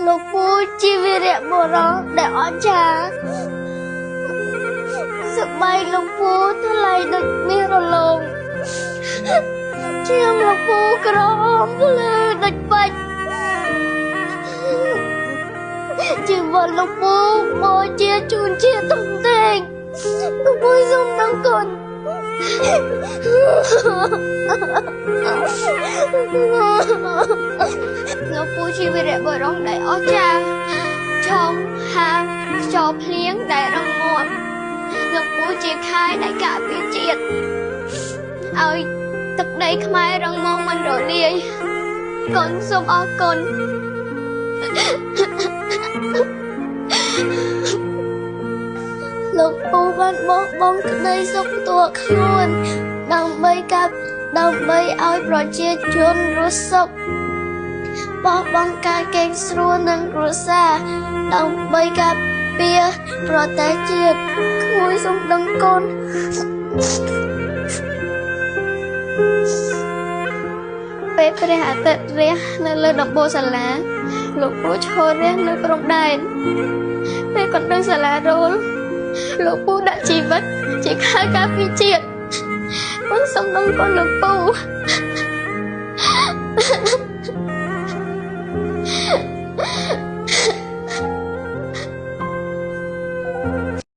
លោកពូជាវីរៈបុរសដែលអស្ចារ្យសបាយលោកពូថ្លៃដូចមាសរលោងជាងលោកពូក្រហមភ្លឺដូចបាច់ជីវិតលោកពូបូជាជូនជាធំធេងលោកពូសូមដឹងគុណលោកពូជាវីរៈបុរសដែលអស្ចារ្យចងហាងខ្យល់ភ្លៀងដែលរឹងមាំលោកពូជាខែដែលការពារជាតិឲ្យទឹកដីខ្មែររឹងមាំមិនរលាយកូនសូមអរគុណលោកពូបានបោះបង់ក្តីសុខផ្ទាល់ខ្លួនដើម្បីឲ្យប្រជាជនរស់សុខបោះបង់ការកេងស្រួលនិងគ្រួសារដើម្បីការពារប្រទេសជាតិក្មួយសូមដឹងគុណពេលព្រះអាទិត្យរះនៅលើដំបូលសាលាលោកពូឈររះនៅព្រំដែនពេលកណ្ដឹងសាលារោលលោកពូដាក់ជីវិតជាខែការពារជាតិសូមដឹងគុណលោកពូ